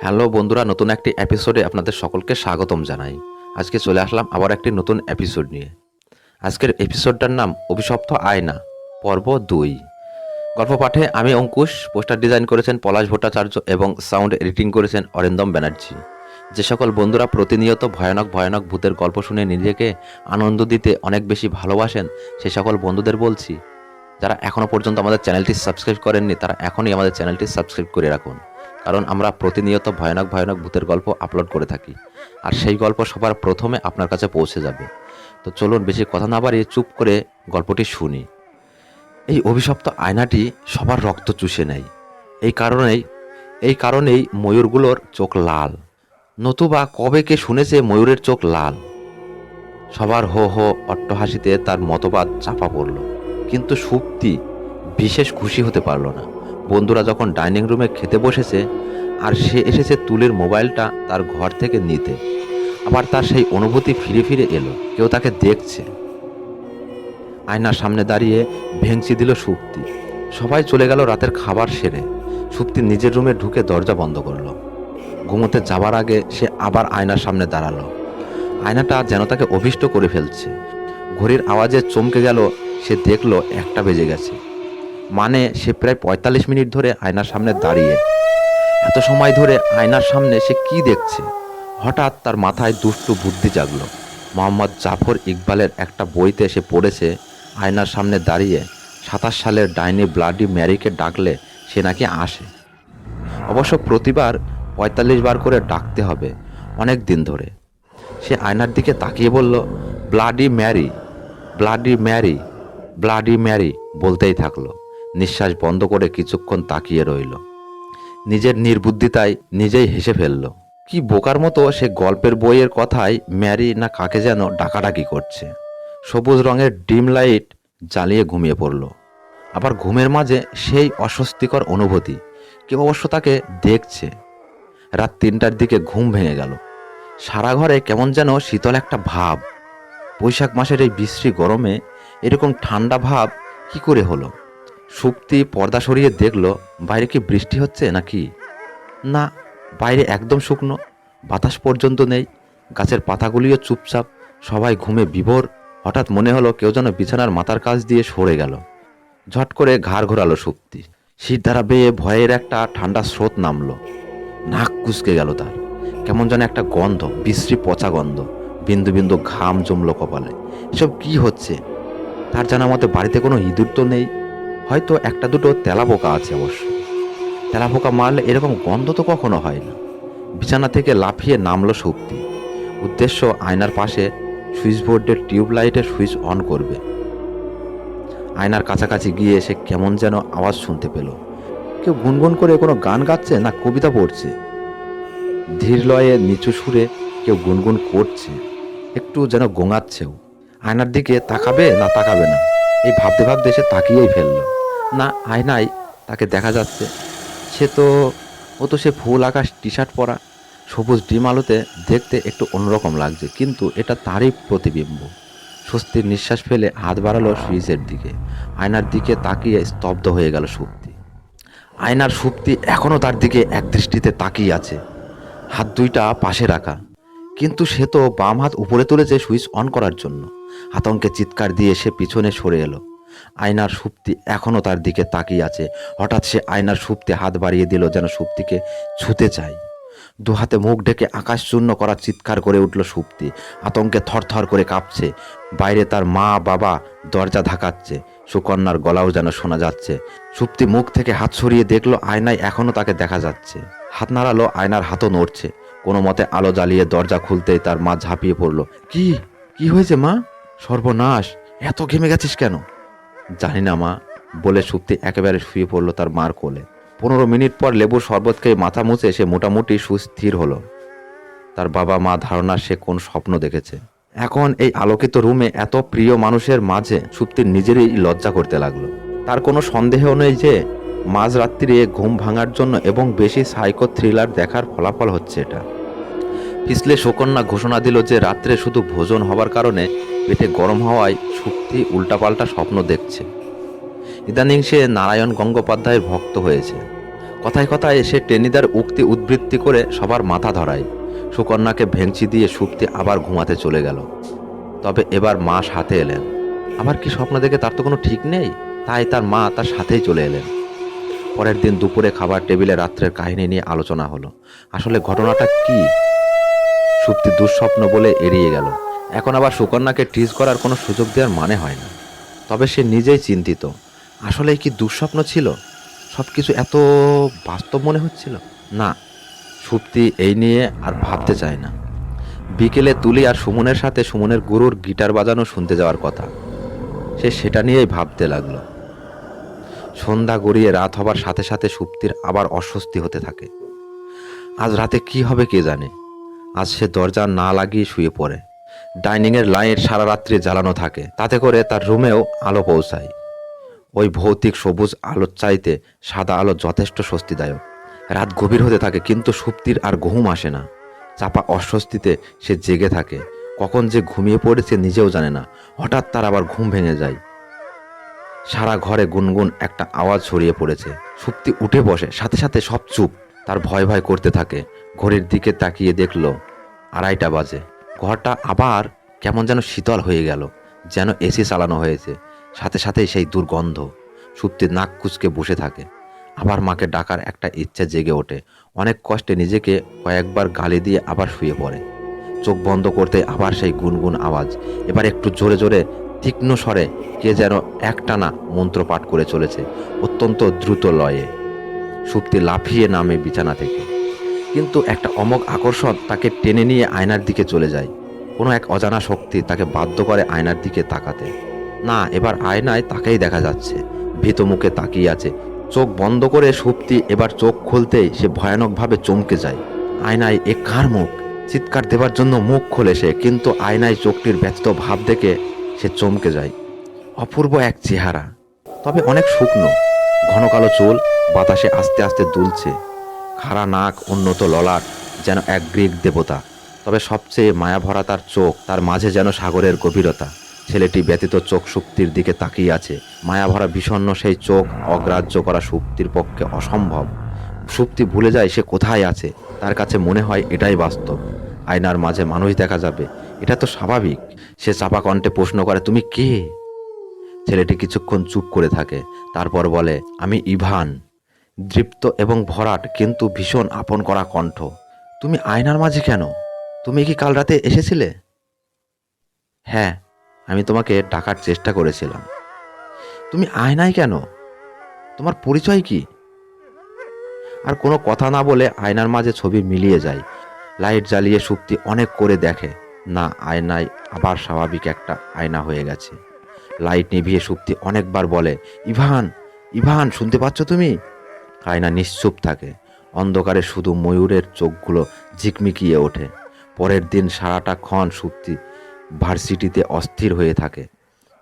Hello বন্ধুরা, নতুন একটি এপিসোডে আপনাদের সকলকে স্বাগতম জানাই। আজকে চলে আসলাম আবার একটি নতুন এপিসোড নিয়ে। আজকের এপিসোডটার নাম অভিশপ্ত আয়না, পর্ব 2। গল্প পাঠে আমি অঙ্কুশ, পোস্টার ডিজাইন করেছেন পলাশ ভট্টাচার্য এবং সাউন্ড এডিটিং করেছেন অরিন্দম ব্যানার্জি। যে সকল বন্ধুরা প্রতিনিয়ত ভয়ানক ভয়ানক ভূতের গল্প শুনে নিজেকে আনন্দ দিতে অনেক বেশি ভালোবাসেন, সে সকল বন্ধুদের বলছি, যারা এখনও পর্যন্ত আমাদের চ্যানেলটি সাবস্ক্রাইব করেননি তারা এখনই আমাদের চ্যানেলটি সাবস্ক্রাইব করে রাখুন। কারণ আমরা প্রতিনিয়ত ভয়ানক ভয়ানক ভূতের গল্প আপলোড করে থাকি, আর সেই গল্প সবার প্রথমে আপনার কাছে পৌঁছে যাবে। তো চলুন বেশি কথা না বাড়িয়ে চুপ করে গল্পটি শুনি। এই অভিশপ্ত আয়নাটি সবার রক্ত চুষে নেয়। এই কারণেই ময়ূরগুলোর চোখ লাল। নতুবা কবে কে শুনেছে ময়ূরের চোখ লাল? সবার হো হো অট্টহাসিতে তার মতবাদ চাপা পড়ল, কিন্তু সুপ্তি বিশেষ খুশি হতে পারল না। বন্ধুরা যখন ডাইনিং রুমে খেতে বসেছে, আর সে এসেছে তুলির মোবাইলটা তার ঘর থেকে নিতে, আবার তার সেই অনুভূতি ফিরে ফিরে এলো, কেউ তাকে দেখছে। আয়নার সামনে দাঁড়িয়ে ভেঙচি দিল সুপ্তি। সবাই চলে গেল রাতের খাবার সেরে। সুপ্তি নিজের রুমে ঢুকে দরজা বন্ধ করলো। ঘুমোতে যাবার আগে সে আবার আয়নার সামনে দাঁড়ালো। আয়নাটা যেন তাকে অভিষ্ট করে ফেলছে। ঘড়ির আওয়াজে চমকে গেল, সে দেখলো 1টা বেজে গেছে। মানে সে প্রায় 45 মিনিট ধরে আয়নার সামনে দাঁড়িয়ে। এত সময় ধরে আয়নার সামনে সে কি দেখছে? হঠাৎ তার মাথায় দুষ্টু বুদ্ধি জাগলো। মোহাম্মদ জাফর ইকবালের একটা বইতে সে পড়েছে, আয়নার সামনে দাঁড়িয়ে 27 সালের ডাইনি ব্লাডি ম্যারিকে ডাকলে সে নাকি আসে। অবশ্য প্রতিবার 45 বার করে ডাকতে হবে, অনেক দিন ধরে। সে আয়নার দিকে তাকিয়ে বলল, bloody Mary, bloody Mary, bloody Mary বলতেই থাকলো। নিঃশ্বাস বন্ধ করে কিছুক্ষণ তাকিয়ে রইল। নিজের নির্বুদ্ধিতায় নিজেই হেসে ফেলল। কি বোকার মতো সে গল্পের বইয়ের কথায় ম্যারি না কাকে যেন ডাকাডাকি করছে। সবুজ রঙের ডিম লাইট জ্বালিয়ে ঘুমিয়ে পড়ল। আবার ঘুমের মাঝে সেই অস্বস্তিকর অনুভূতি, কেউ অবশ্য তাকে দেখছে। রাত 3টার দিকে ঘুম ভেঙে গেল। সারা ঘরে কেমন যেন শীতল একটা ভাব। বৈশাখ মাসের এই বিশ্রী গরমে এরকম ঠান্ডা ভাব কি করে হলো? সুপ্তি পর্দা সরিয়ে দেখল, বাইরে কি বৃষ্টি হচ্ছে নাকি? না, বাইরে একদম শুকনো, বাতাস পর্যন্ত নেই। গাছের পাতাগুলিও চুপচাপ, সবাই ঘুমে বিভোর। হঠাৎ মনে হলো কেউ যেন বিছানার মাথার কাছ দিয়ে সরে গেল। ঝট করে ঘাড় ঘোরালো সুপ্তি। শীত দ্বারা বেয়ে ভয়ের একটা ঠান্ডা স্রোত নামলো। নাক কুঁচকে গেল তার। কেমন যেন একটা গন্ধ, বিশ্রী পচা গন্ধ। বিন্দু বিন্দু ঘাম জমলো কপালে। এসব কি হচ্ছে? তার জানা মতে বাড়িতে কোনো ইঁদুর তো নেই, হয়তো একটা দুটো তেলাপোকা আছে। অবশ্য তেলাপোকা মারলে এরকম গন্ধ তো কখনো হয় না। বিছানা থেকে লাফিয়ে নামলো সুপ্তি। উদ্দেশ্য আয়নার পাশে সুইচবোর্ডের টিউবলাইটের সুইচ অন করবে। আয়নার কাছাকাছি গিয়ে সে কেমন যেন আওয়াজ শুনতে পেল। কেউ গুনগুন করে কোনো গান গাচ্ছে না কবিতা পড়ছে। ধীর লয়ে নিচু সুরে কেউ গুনগুন করছে, একটু যেন গোঙাচ্ছেও। আয়নার দিকে তাকাবে না তাকাবে না, এই ভাবতে ভাবতে সে তাকিয়েই ফেলল। না, আয়নায় তাকে দেখা যাচ্ছে। সে ফুল আকাশ টি শার্ট পরা। সবুজ ডিম আলোতে দেখতে একটু অন্যরকম লাগছে, কিন্তু এটা তারই প্রতিবিম্ব। স্বস্তির নিঃশ্বাস ফেলে হাত বাড়ালো সুইচের দিকে। আয়নার দিকে তাকিয়ে স্তব্ধ হয়ে গেল সুপ্তি। আয়নার সুপ্তি এখনও তার দিকে একদৃষ্টিতে তাকিয়ে আছে, হাত দুইটা পাশে রাখা। কিন্তু সে তো বাম হাত উপরে তুলেছে সুইচ অন করার জন্য। আতঙ্কে চিৎকার দিয়ে সে পিছনে সরে এলো। আয়নার সুপ্তি এখনও তার দিকে তাকিয়ে আছে। হঠাৎ সে আয়নার সুপ্তি হাত বাড়িয়ে দিল, যেন সুপ্তিকে ছুতে চায়। দু হাতে মুখ ঢেকে আকাশ চূর্ণ করা চিৎকার করে উঠল সুপ্তি। আতঙ্কে থরথর করে কাঁপছে। বাইরে তার মা বাবা দরজা ধাকাচ্ছে। সুকন্যার গলাও যেন শোনা যাচ্ছে। সুপ্তি মুখ থেকে হাত সরিয়ে দেখলো আয়নায় এখনও তাকে দেখা যাচ্ছে। হাত নাড়ালো, আয়নার হাতও নড়ছে। কোনো মতে আলো জ্বালিয়ে দরজা খুলতেই তার মা ঝাঁপিয়ে পড়ল। কি কি হয়েছে মা? সর্বনাশ, এত ঘেমে গেছিস কেন? জানি না মা, বলে সুপ্তি একেবারে শুয়ে পড়ল তার মার কোলে। 15 মিনিট পর লেবুর শরবত খেয়ে মাথা মুছে সে মোটামুটি সুস্থির হলো। তার বাবা মা ধারণা সে কোন স্বপ্ন দেখেছে। এখন এই আলোকিত রুমে এত প্রিয় মানুষের মাঝে সুপ্তির নিজেরই লজ্জা করতে লাগলো। তার কোনো সন্দেহ নেই যে মাঝরাত্রিরে ঘুম ভাঙার জন্য এবং বেশি সাইকো থ্রিলার দেখার ফলাফল হচ্ছে এটা। পিছলে সুকন্যা ঘোষণা দিল যে রাত্রে শুধু ভোজন হবার কারণে পেটে গরম হওয়ায় সুপ্তি উল্টাপাল্টা স্বপ্ন দেখছে। ইদানিং সে নারায়ণ গঙ্গোপাধ্যায়ের ভক্ত হয়েছে। কথায় কথায় সে টেনিদার উক্তি উদ্বৃত্তি করে সবার মাথা ধরায়। সুকন্যাকে ভেঙচি দিয়ে সুপ্তি আবার ঘুমাতে চলে গেল। তবে এবার মা সাথে এলেন। আবার কি স্বপ্ন দেখে তার তো কোনো ঠিক নেই, তাই তার মা তার সাথেই চলে এলেন। পরের দিন দুপুরে খাবার টেবিলে রাত্রের কাহিনী নিয়ে আলোচনা হলো। আসলে ঘটনাটা কি? সুপ্তি দুঃস্বপ্ন বলে এড়িয়ে গেল। এখন আবার সুকন্যাকে টিজ করার কোনো সুযোগ দেওয়ার মানে হয় না। তবে সে নিজেই চিন্তিত, আসলেই কি দুঃস্বপ্ন ছিল? সব কিছু এত বাস্তব মনে হচ্ছিল না। সুপ্তি এই নিয়ে আর ভাবতে চায় না। বিকেলে তুলি আর সুমনের সাথে সুমনের গুরুর গিটার বাজানো শুনতে যাওয়ার কথা। সে সেটা নিয়েই ভাবতে লাগলো। সন্ধ্যা গড়িয়ে রাত হবার সাথে সাথে সুপ্তির আবার অস্বস্তি হতে থাকে। আজ রাতে কি হবে কে জানে। আজ সে দরজা না লাগিয়ে শুয়ে পড়ে। ডাইনিংয়ের লাইট সারা রাত্রি জ্বালানো থাকে, তাতে করে তার রুমেও আলো পৌঁছায়। ওই ভৌতিক সবুজ আলোর চাইতে সাদা আলো যথেষ্ট স্বস্তিদায়ক। রাত গভীর হতে থাকে, কিন্তু সুপ্তির আর ঘুম আসে না। চাপা অস্বস্তিতে সে জেগে থাকে। কখন যে ঘুমিয়ে পড়েছে নিজেও জানে না। হঠাৎ তার আবার ঘুম ভেঙে যায়। সারা ঘরে গুনগুন একটা আওয়াজ ছড়িয়ে পড়েছে। সুপ্তি উঠে বসে, সাথে সাথে সব চুপ। তার ভয় ভয় করতে থাকে। ঘড়ির দিকে তাকিয়ে দেখল 2:30 বাজে। ঘরটা আবার কেমন যেন শীতল হয়ে গেল, যেন এসি চালানো হয়েছে। সাথে সাথেই সেই দুর্গন্ধ। সুপ্তি নাক কুঁচকে বসে থাকে। আবার মাকে ডাকার একটা ইচ্ছা জেগে ওঠে। অনেক কষ্টে নিজেকে কয়েকবার গালি দিয়ে আবার শুয়ে পড়ে। চোখ বন্ধ করতে আবার সেই গুনগুন আওয়াজ। এবার একটু জোরে জোরে তীক্ষ্ণ স্বরে কে যেন একটানা মন্ত্র পাঠ করে চলেছে, অত্যন্ত দ্রুত লয়ে। সুপ্তি লাফিয়ে নামে বিছানা থেকে, কিন্তু একটা অমোঘ আকর্ষণ তাকে টেনে নিয়ে আয়নার দিকে চলে যায়। কোনো এক অজানা শক্তি তাকে বাধ্য করে আয়নার দিকে তাকাতে। না, এবার আয়নায় তাকেই দেখা যাচ্ছে। ভীত মুখে তাকিয়ে আছে। চোখ বন্ধ করে সুপ্তি এবার চোখ খুলতেই সে ভয়ানকভাবে চমকে যায়। আয়নায় এ কার মুখ? চিৎকার দেবার জন্য মুখ খোলে সে, কিন্তু আয়নায় চোখটির ব্যস্ত ভাব দেখে সে চমকে যায়। অপূর্ব এক চেহারা, তবে অনেক শুকনো। ঘন কালো চুল বাতাসে আস্তে আস্তে দুলছে। খাড়া নাক, উন্নত ললাট, যেন এক গ্রিক দেবতা। তবে সবচেয়ে মায়াভরা তার চোখ, তার মাঝে যেন সাগরের গভীরতা। ছেলেটি ব্যতীত চোখ সুপ্তির দিকে তাকিয়ে আছে। মায়াভরা বিষণ্ণ সেই চোখ অগ্রাহ্য করা সুপ্তির পক্ষে অসম্ভব। সুপ্তি ভুলে যায় সে কোথায় আছে। তার কাছে মনে হয় এটাই বাস্তব। আয়নার মাঝে মানুষ দেখা যাবে, এটা তো স্বাভাবিক। সে চাপা কণ্ঠে প্রশ্ন করে, তুমি কে? ছেলেটি কিছুক্ষণ চুপ করে থাকে, তারপর বলে, আমি ইভান। দৃপ্ত এবং ভরাট, কিন্তু ভীষণ আপন করা কণ্ঠ। তুমি আয়নার মাঝে কেন? তুমি কি কাল রাতে এসেছিলে? হ্যাঁ, আমি তোমাকে ডাকার চেষ্টা করেছিলাম। তুমি আয়নায় কেন? তোমার পরিচয় কি? আর কোনো কথা না বলে আয়নার মাঝে ছবি মিলিয়ে যায়। লাইট জ্বালিয়ে সুপ্তি অনেক করে দেখে, না, আয়নায় আবার স্বাভাবিক একটা আয়না হয়ে গেছে। লাইট নিভিয়ে সুপ্তি অনেকবার বলে, ইভান, ইভান, শুনতে পাচ্ছ তুমি? আয়না নিশ্চুপ থাকে। অন্ধকারে শুধু ময়ূরের চোখগুলো ঝিকমিকিয়ে ওঠে। পরের দিন সারাটা ক্ষণ সুপ্তি ভার্সিটিতে অস্থির হয়ে থাকে।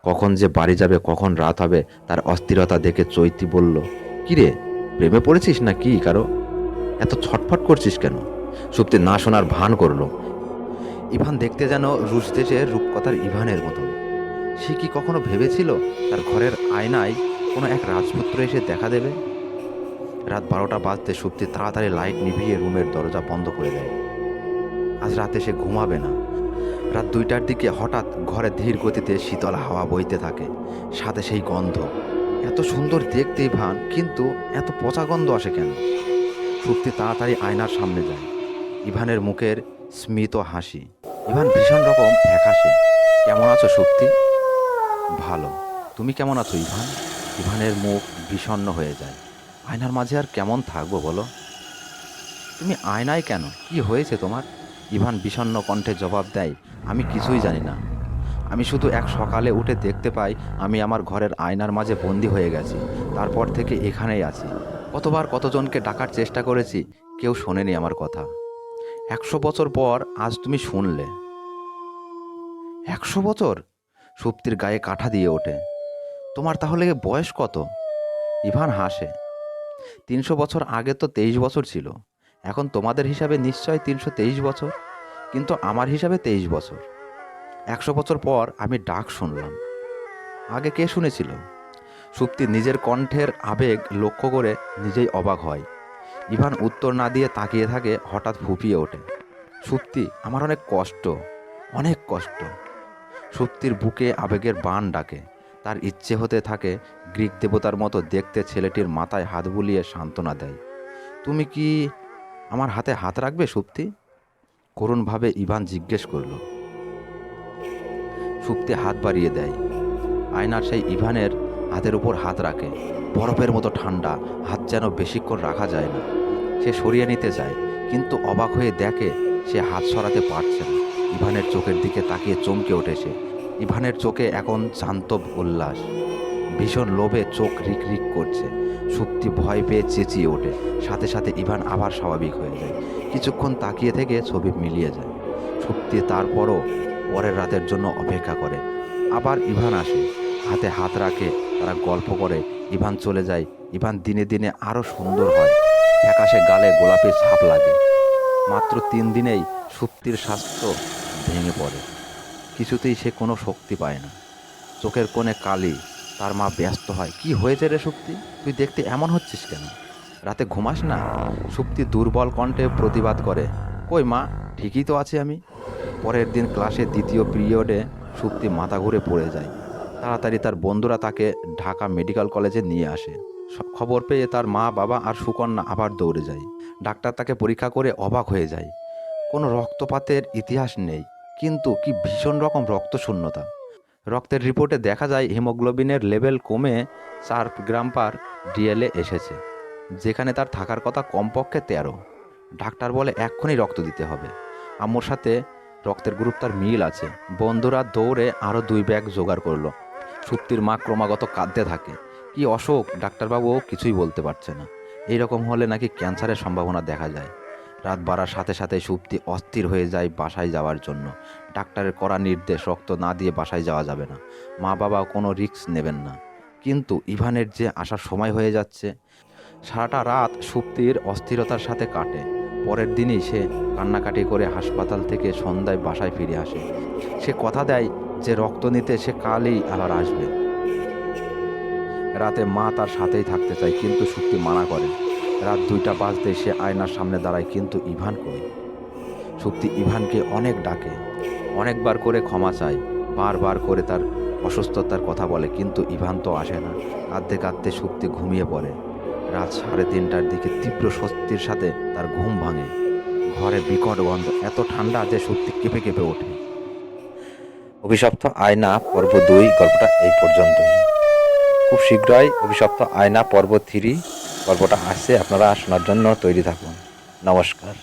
কখন যে বাড়ি যাবে, কখন রাত হবে, তার অস্থিরতা দেখে চৈতি বলল, কিরে, প্রেমে পড়েছিস না কি কারো? এত ছটফট করছিস কেন? সুপ্তি না শোনার ভান করলো। ইভান দেখতে যেন রুশ দেশের রূপকথার ইভানের মতন। সে কি কখনো ভেবেছিল তার ঘরের আয়নায় কোনো এক রাজপুত্র এসে দেখা দেবে? রাত 12টা বাজতে সুপ্তি তাড়াতাড়ি লাইট নিভিয়ে রুমের দরজা বন্ধ করে দেয়। আজ রাতে সে ঘুমাবে না। রাত 2টার দিকে হঠাৎ ঘরে ধীর গতিতে শীতল হাওয়া বইতে থাকে, সাথে সেই গন্ধ। এত সুন্দর দেখতে ইভান, কিন্তু এত পচা গন্ধ আসে কেন? সুপ্তি তাড়াতাড়ি আয়নার সামনে যায়। ইভানের মুখের স্মিত হাসি। ইভান ভীষণ রকম হাসে। কেমন আছো সুপ্তি? ভালো। তুমি কেমন আছো ইভান? ইভানের মুখ বিষণ্ণ হয়ে যায়। আয়নার মাঝে আর কেমন থাকবো বলো? তুমি আয়নায় কেন? কি হয়েছে তোমার? ইভান বিষণ্ণ কণ্ঠে জবাব দেয়, আমি কিছুই জানি না। আমি শুধু এক সকালে উঠে দেখতে পাই আমি আমার ঘরের আয়নার মাঝে বন্দি হয়ে গেছি। তারপর থেকে এখানেই আছি। কতবার কতজনকে ডাকার চেষ্টা করেছি, কেউ শোনেনি আমার কথা। 100 বছর পর আজ তুমি শুনলে। 100 বছর? সুপ্তির গায়ে কাঁটা দিয়ে ওঠে। তোমার তাহলে বয়স কত? ইভান হাসে। 300 বছর আগে তো 23 বছর ছিল। এখন তোমাদের হিসাবে নিশ্চয় 323 বছর, কিন্তু আমার হিসাবে 23 বছর। 100 বছর পর আমি ডাক শুনলাম। আগে কে শুনেছিল? সুপ্তি নিজের কণ্ঠের আবেগ লক্ষ্য করে নিজেই অবাক হয়। ইভান উত্তর না দিয়ে তাকিয়ে থাকে, হঠাৎ ফুঁপিয়ে ওঠে, সুপ্তি, আমার অনেক কষ্ট, অনেক কষ্ট। সুপ্তির বুকে আবেগের বাণ ডাকে। তার ইচ্ছে হতে থাকে গ্রিক দেবতার মতো দেখতে ছেলেটির মাথায় হাত বুলিয়ে সান্ত্বনা দেয়। তুমি কি আমার হাতে হাত রাখবে সুপ্তি? করুণভাবে ইভান জিজ্ঞেস করল। সুপ্তি হাত বাড়িয়ে দেয়। আয়নার সেই ইভানের হাতের উপর হাত রাখে। বরফের মতো ঠান্ডা, হাত যেন বেশিক্ষণ রাখা যায় না। সে সরিয়ে নিতে যায়, কিন্তু অবাক হয়ে দেখে সে হাত সরাতে পারছে না। ইভানের চোখের দিকে তাকিয়ে চমকে ওঠে সে। ইভানের চোখে এখন জান্তব উল্লাস, ভীষণ লোভে চোখ রিক রিক করছে। সুপ্তি ভয় পেয়ে চেঁচিয়ে ওঠে। সাথে সাথে ইভান আবার স্বাভাবিক হয়ে যায়। কিছুক্ষণ তাকিয়ে থেকে ছবি মিলিয়ে যায়। সুপ্তি তারপরও পরের রাতের জন্য অপেক্ষা করে। আবার ইভান আসে, হাতে হাত রাখে, তারা গল্প করে। ইভান চলে যায়। ইভান দিনে দিনে আরও সুন্দর হয়। ফ্যাকাশে গালে গোলাপি ছাপ লাগে। মাত্র 3 দিনেই সুপ্তির স্বাস্থ্য ভেঙে পড়ে। কিছুতেই সে কোনো শক্তি পায় না। চোখের কোণে কালি। তার মা ব্যস্ত হয়, কি হয়েছে রে সুপ্তি, তুই দেখতে এমন হচ্ছিস কেন? রাতে ঘুমাস না? সুপ্তি দুর্বল কণ্ঠে প্রতিবাদ করে, কই মা, ঠিকই তো আছি আমি। পরের দিন ক্লাসে 2য় পিরিয়ডে সুপ্তি মাথা ঘুরে পড়ে যায়। তাড়াতাড়ি তার বন্ধুরা তাকে ঢাকা মেডিকেল কলেজে নিয়ে আসে। খবর পেয়ে তার মা, বাবা আর সুকন্যা আবার দৌড়ে যায়। ডাক্তার তাকে পরীক্ষা করে অবাক হয়ে যায়। কোনো রক্তপাতের ইতিহাস নেই, কিন্তু কি ভীষণ রকম রক্তশূন্যতা। রক্তের রিপোর্টে দেখা যায় হিমোগ্লোবিনের লেভেল কমে 4 গ্রাম পার ডিএলএ এসেছে, যেখানে তার থাকার কথা কমপক্ষে 13। ডাক্তার বলে এক্ষুনি রক্ত দিতে হবে। আম্মুর সাথে রক্তের গ্রুপ তার মিল আছে। বন্ধুরা দৌড়ে আরও 2 ব্যাগ জোগাড় করলো। সুপ্তির মা ক্রমাগত কাঁদতে থাকে। কি অসুখ ডাক্তারবাবুও কিছুই বলতে পারছে না। এইরকম হলে নাকি ক্যান্সারের সম্ভাবনা দেখা যায়। রাত বাড়ার সাথে সাথে সুপ্তি অস্থির হয়ে যায় বাসায় যাওয়ার জন্য। ডাক্তারের কড়া নির্দেশ, রক্ত না দিয়ে বাসায় যাওয়া যাবে না। মা বাবা কোনো রিস্ক নেবেন না। কিন্তু ইভানের যে আসার সময় হয়ে যাচ্ছে। সারাটা রাত সুপ্তির অস্থিরতার সাথে কাটে। পরের দিনই সে কান্নাকাটি করে হাসপাতাল থেকে সন্ধ্যায় বাসায় ফিরে আসে। সে কথা দেয় যে রক্ত নিতে সে কালই আবার আসবে। রাতে মা তার সাথেই থাকতে চায়, কিন্তু সুপ্তি মানা করে। রাত 2টা বাজতে সে আয়নার সামনে দাঁড়ায়, কিন্তু ইভান কই। সুপ্তি ইভানকে অনেক ডাকে, অনেকবার করে ক্ষমা চায়, বারবার করে তার অসুস্থতার কথা বলে, কিন্তু ইভান তো আসে না। কাঁদতে কাঁদতে সুপ্তি ঘুমিয়ে পড়ে। রাত 3:30টার দিকে তীব্র স্বস্তির সাথে তার ঘুম ভাঙে। ঘরে বিকট গন্ধ, এত ঠান্ডা যে সুপ্তি কেঁপে কেঁপে ওঠে। অভিশপ্ত আয়না পর্ব 2 গল্পটা এই পর্যন্তই। খুব শীঘ্রই অভিশপ্ত আয়না পর্ব 3 গল্পটা আসছে, আপনারা শোনার জন্য তৈরি থাকুন। নমস্কার।